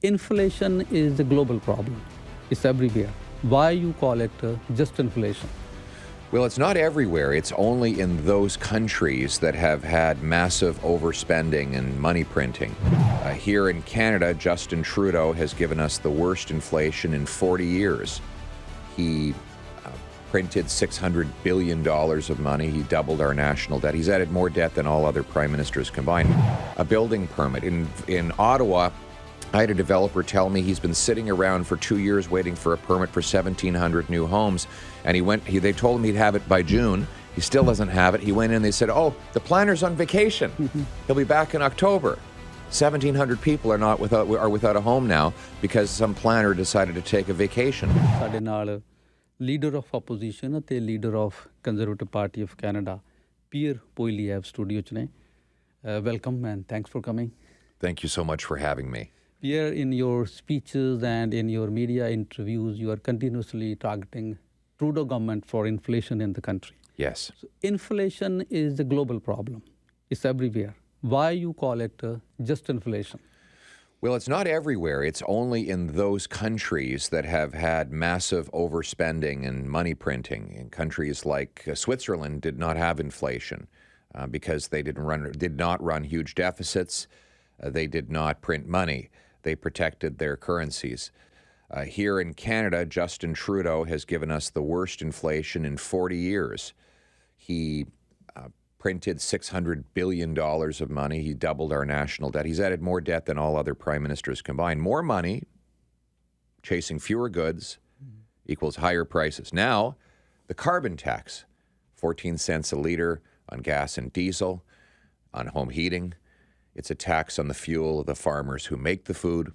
Inflation is a global problem. It's everywhere. Why you call it just inflation? Well, it's not everywhere. It's only in those countries that have had massive overspending and money printing. Here in Canada, Justin Trudeau has given us the worst inflation in 40 years. He printed $600 billion of money. He doubled our national debt. He's added more debt than all other prime ministers combined. A building permit. In Ottawa, I had a developer tell me he's been sitting around for 2 years waiting for a permit for 1,700 new homes. And they told him he'd have it by June. He still doesn't have it. He went in, they said, oh, the planner's on vacation. He'll be back in October. 1,700 people are without a home now because some planner decided to take a vacation. ਸਾਡੇ ਨਾਲ leader of opposition ਅਤੇ leader of conservative party of Canada Pierre Poilievre studio 'ਚ ਨੇ welcome and thanks for coming Thank you so much for having me. Pierre, in your speeches and in your media interviews, you are continuously targeting Trudeau government for inflation in the country. Yes. So inflation is a global problem. It's everywhere. Why you call it just inflation? Well, it's not everywhere. It's only in those countries that have had massive overspending and money printing. In countries like Switzerland did not have inflation because they did not run huge deficits. They did not print money. They protected their currencies. Here in Canada, Justin Trudeau has given us the worst inflation in 40 years. He printed $600 billion of money. He doubled our national debt. He's added more debt than all other prime ministers combined. More money, chasing fewer goods, equals higher prices. Now, the carbon tax, 14 cents a liter on gas and diesel, on home heating. It's a tax on the fuel of the farmers who make the food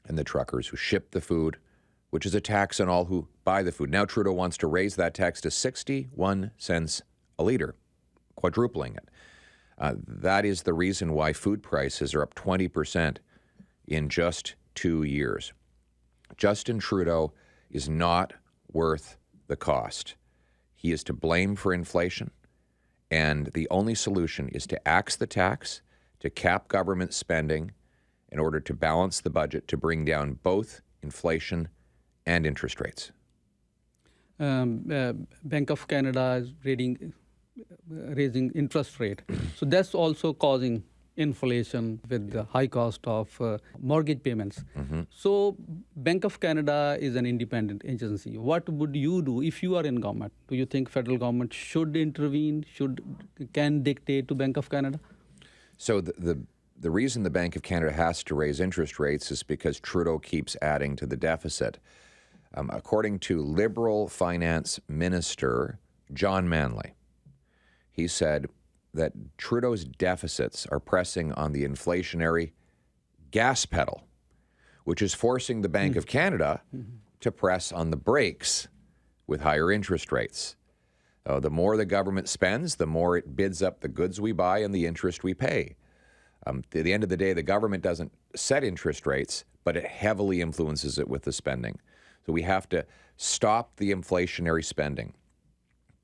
and the truckers who ship the food, which is a tax on all who buy the food. Now Trudeau wants to raise that tax to 61 cents a liter, quadrupling it. That is the reason why food prices are up 20% in just 2 years. Justin Trudeau is not worth the cost. He is to blame for inflation, and the only solution is to axe the tax, to cap government spending in order to balance the budget to bring down both inflation and interest rates. Bank of Canada is raising interest rate. So that's also causing inflation with the high cost of mortgage payments. So Bank of Canada is an independent agency. What would you do if you are in government? Do you think federal government should intervene, can dictate to Bank of Canada? So the reason the Bank of Canada has to raise interest rates is because Trudeau keeps adding to the deficit. According to Liberal Finance Minister John Manley, he said that Trudeau's deficits are pressing on the inflationary gas pedal, which is forcing the Bank of Canada to press on the brakes with higher interest rates. The more the government spends, the more it bids up the goods we buy and the interest we pay. At the end of the day, the government doesn't set interest rates, but it heavily influences it with the spending. So we have to stop the inflationary spending,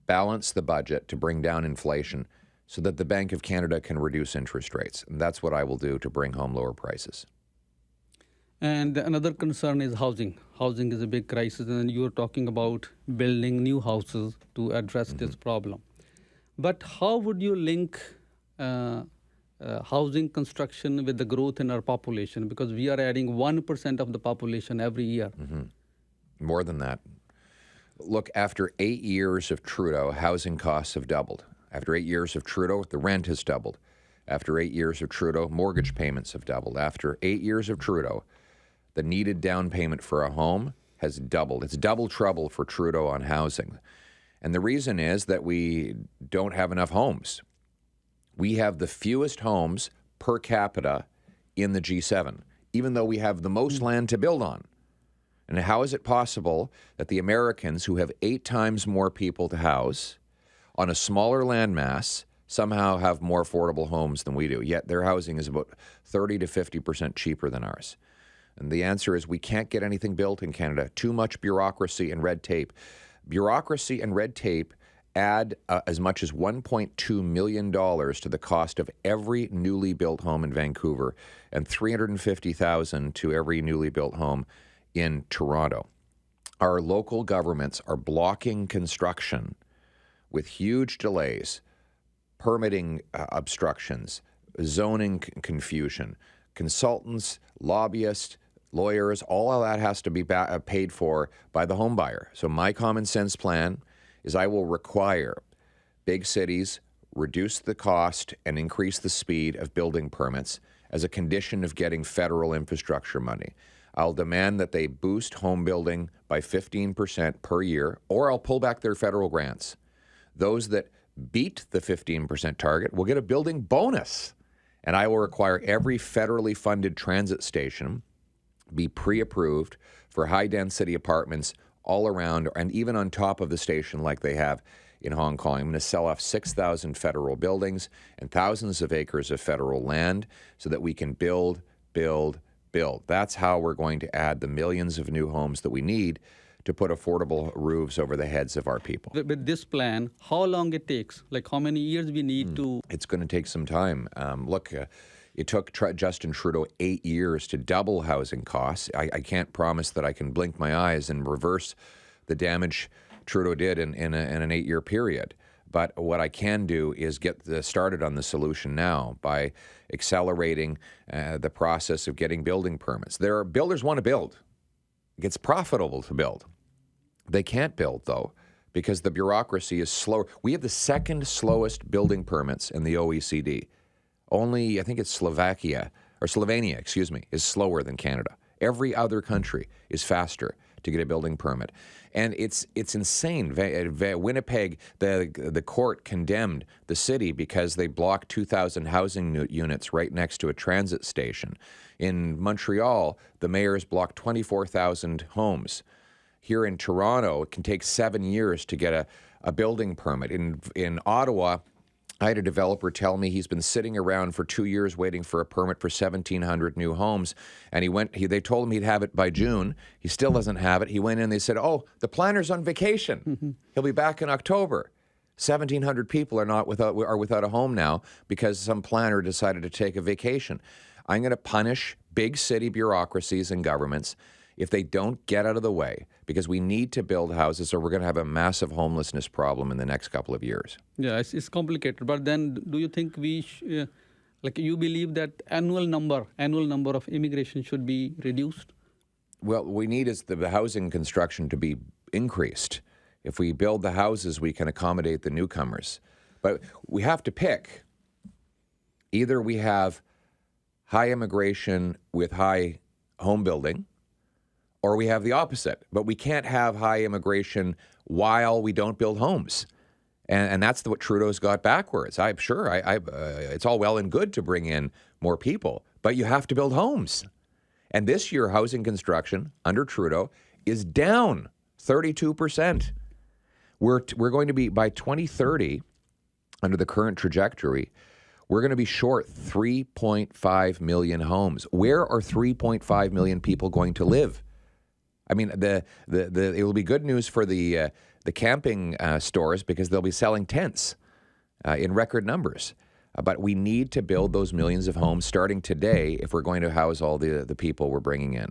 balance the budget to bring down inflation so that the Bank of Canada can reduce interest rates. And that's what I will do to bring home lower prices. And another concern is housing. Housing is a big crisis, and you are talking about building new houses to address this problem. But how would you link housing construction with the growth in our population? Because we are adding 1% of the population every year. More than that. Look, after 8 years of Trudeau, housing costs have doubled. After 8 years of Trudeau, the rent has doubled. After 8 years of Trudeau, mortgage payments have doubled. After 8 years of Trudeau, the needed down payment for a home has doubled. It's double trouble for Trudeau on housing. And the reason is that we don't have enough homes. We have the fewest homes per capita in the G7, even though we have the most land to build on. And how is it possible that the Americans, who have 8 times more people to house on a smaller landmass, somehow have more affordable homes than we do, yet their housing is about 30 to 50% cheaper than ours? And the answer is we can't get anything built in Canada. Too much bureaucracy and red tape. Bureaucracy and red tape add as much as $1.2 million to the cost of every newly built home in Vancouver and $350,000 to every newly built home in Toronto. Our local governments are blocking construction with huge delays, permitting obstructions, zoning confusion, consultants, lobbyists, lawyers, all of that has to be paid for by the home buyer. So my common sense plan is I will require big cities reduce the cost and increase the speed of building permits as a condition of getting federal infrastructure money. I'll demand that they boost home building by 15% per year, or I'll pull back their federal grants. Those that beat the 15% target will get a building bonus. And I will require every federally funded transit station be pre-approved for high-density apartments all around and even on top of the station like they have in Hong Kong. I'm going to sell off 6,000 federal buildings and thousands of acres of federal land so that we can build. That's how we're going to add the millions of new homes that we need to put affordable roofs over the heads of our people. With this plan, how long it takes? Like how many years we need to? It's going to take some time. It took Justin Trudeau 8 years to double housing costs. I can't promise that I can blink my eyes and reverse the damage Trudeau did in an 8-year period. But what I can do is get started on the solution now by accelerating the process of getting building permits. Builders want to build. It's profitable to build. They can't build, though, because the bureaucracy is slower. We have the second slowest building permits in the OECD. Only, I think it's Slovenia, is slower than Canada. Every other country is faster to get a building permit. And it's insane. Winnipeg, the court condemned the city because they blocked 2,000 housing units right next to a transit station. In Montreal, the mayor's blocked 24,000 homes. Here in Toronto, it can take 7 years to get a building permit. In Ottawa, I had a developer tell me he's been sitting around for 2 years waiting for a permit for 1,700 new homes. And they told him he'd have it by June. He still doesn't have it. He went in, they said, oh, the planner's on vacation. He'll be back in October. 1,700 people are without a home now because some planner decided to take a vacation. I'm going to punish big city bureaucracies and governments if they don't get out of the way, because we need to build houses or we're going to have a massive homelessness problem in the next couple of years. Yeah, it's complicated. But then do you think you believe that annual number of immigration should be reduced? Well, what we need is the housing construction to be increased. If we build the houses, we can accommodate the newcomers. But we have to pick. Either we have high immigration with high home building, or we have the opposite. But we can't have high immigration while we don't build homes. And that's what Trudeau's got backwards. I'm sure it's all well and good to bring in more people, but you have to build homes. And this year, housing construction under Trudeau is down 32%. We're going to be, by 2030, under the current trajectory, we're going to be short 3.5 million homes. Where are 3.5 million people going to live? I mean, it will be good news for the camping stores because they'll be selling tents in record numbers. But we need to build those millions of homes starting today if we're going to house all the people we're bringing in.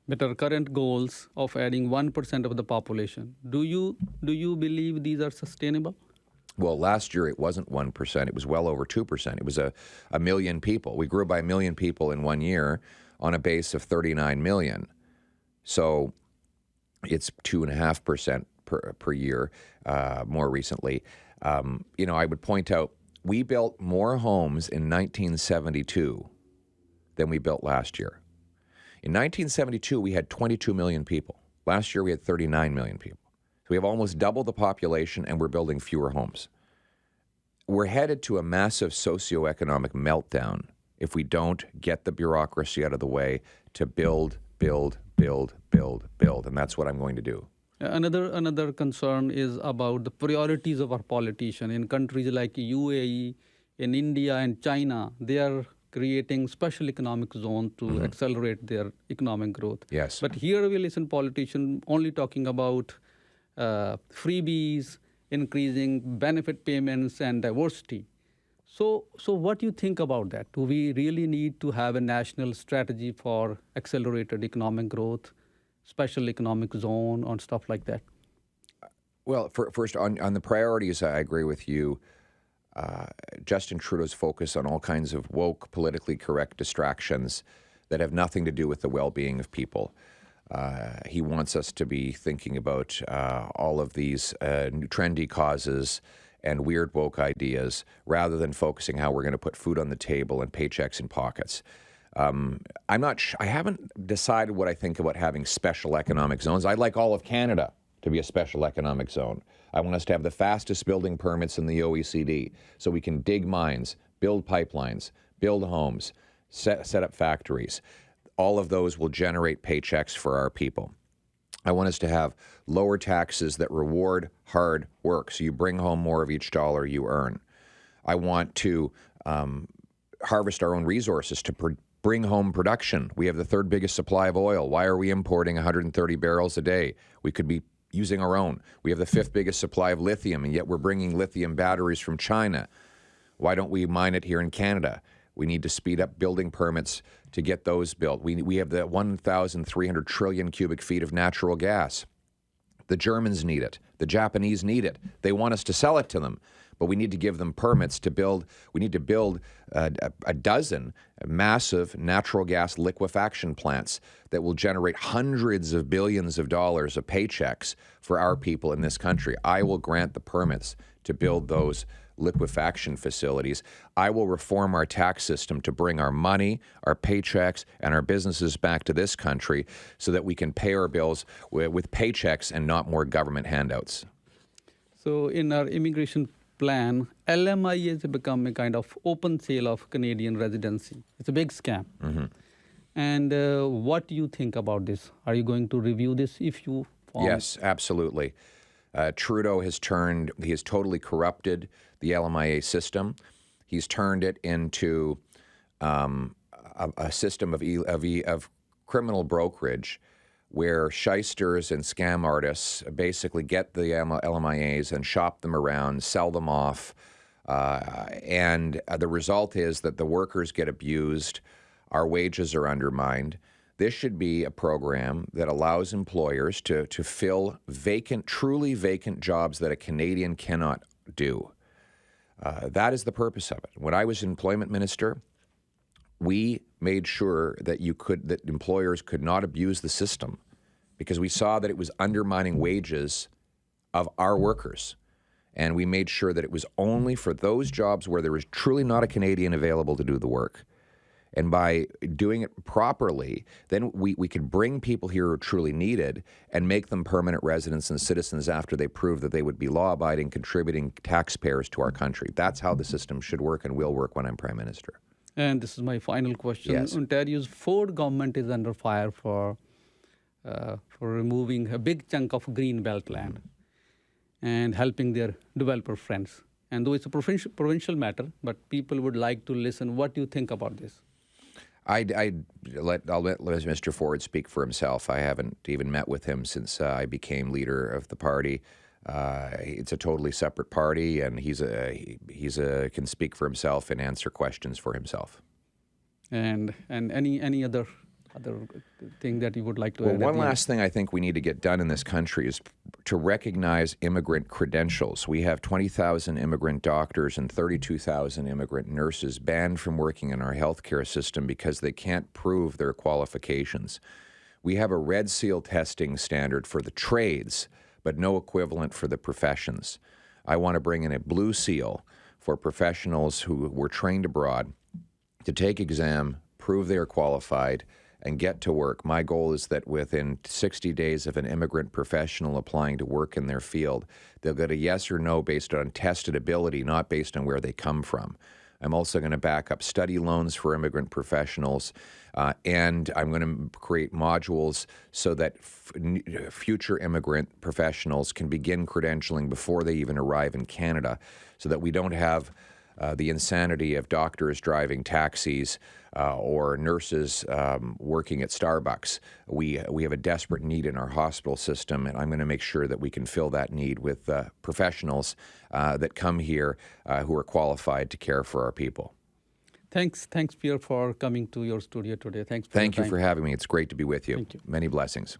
With our current goals of adding 1% of the population, do you believe these are sustainable? Well, last year it wasn't 1%. It was well over 2%. It was a million people. We grew by 1 million people in 1 year on a base of 39 million. So it's 2.5% per year more recently. I would point out we built more homes in 1972 than we built last year. In 1972, we had 22 million people. Last year, we had 39 million people. So we have almost double the population, and we're building fewer homes. We're headed to a massive socioeconomic meltdown if we don't get the bureaucracy out of the way to build, and that's what I'm going to do. Another concern is about the priorities of our politicians. In countries like UAE, in India and China, they are creating special economic zone to accelerate their economic growth. Yes. But here we listen politicians only talking about freebies increasing benefit payments and diversity. So what do you think about that? Do we really need to have a national strategy for accelerated economic growth, special economic zone, or stuff like that? Well, first, on the priorities, I agree with you. Justin Trudeau's focus on all kinds of woke, politically correct distractions that have nothing to do with the well-being of people. He wants us to be thinking about all of these trendy causes and weird woke ideas rather than focusing how we're going to put food on the table and paychecks in pockets. I haven't decided what I think about having special economic zones. I'd like all of Canada to be a special economic zone. I want us to have the fastest building permits in the OECD so we can dig mines, build pipelines, build homes, set up factories. All of those will generate paychecks for our people. I want us to have lower taxes that reward hard work, so you bring home more of each dollar you earn. I want to harvest our own resources to bring home production. We have the third biggest supply of oil. Why are we importing 130 barrels a day? We could be using our own. We have the fifth biggest supply of lithium, and yet we're bringing lithium batteries from China. Why don't we mine it here in Canada? We need to speed up building permits to get those built. We have the 1,300 trillion cubic feet of natural gas. The Germans need it. The Japanese need it. They want us to sell it to them, but we need to give them permits to build. We need to build a dozen massive natural gas liquefaction plants that will generate hundreds of billions of dollars of paychecks for our people in this country. I will grant the permits to build those liquefaction facilities. I will reform our tax system to bring our money, our paychecks, and our businesses back to this country so that we can pay our bills with paychecks and not more government handouts. So in our immigration plan, LMIA has become a kind of open sale of Canadian residency. It's a big scam. Mm-hmm. And what do you think about this? Are you going to review this if you found? Yes, absolutely. Trudeau has totally corrupted the LMIA system. He's turned it into a system of criminal brokerage where shysters and scam artists basically get the LMIAs and shop them around, sell them off, and the result is that the workers get abused, our wages are undermined. This should be a program that allows employers to fill truly vacant jobs that a Canadian cannot do. That is the purpose of it. When I was employment minister, we made sure that employers could not abuse the system because we saw that it was undermining wages of our workers. And we made sure that it was only for those jobs where there was truly not a Canadian available to do the work. And by doing it properly, then we could bring people here who are truly needed and make them permanent residents and citizens after they prove that they would be law-abiding, contributing taxpayers to our country. That's how the system should work and will work when I'm Prime Minister. And this is my final question. Yes. Ontario's Ford government is under fire for removing a big chunk of green belt land and helping their developer friends. And though it's a provincial matter, but people would like to listen. What do you think about this? I'll let Mr. Ford speak for himself. I haven't even met with him since I became leader of the party. It's a totally separate party, and he can speak for himself and answer questions for himself. And any other thing that you would like to add? Well, one last thing I think we need to get done in this country is to recognize immigrant credentials. We have 20,000 immigrant doctors and 32,000 immigrant nurses banned from working in our healthcare system because they can't prove their qualifications. We have a red seal testing standard for the trades, but no equivalent for the professions. I want to bring in a blue seal for professionals who were trained abroad to take exam, prove they are qualified, and get to work. My goal is that within 60 days of an immigrant professional applying to work in their field, they'll get a yes or no based on tested ability, not based on where they come from. I'm also going to back up study loans for immigrant professionals, and I'm going to create modules so that future immigrant professionals can begin credentialing before they even arrive in Canada, so that we don't have the insanity of doctors driving taxis or nurses working at Starbucks. We have a desperate need in our hospital system, and I'm going to make sure that we can fill that need with professionals that come here who are qualified to care for our people. Thanks, Pierre, for coming to your studio today. Thanks. Thank you for having me. It's great to be with you. Thank you. Many blessings.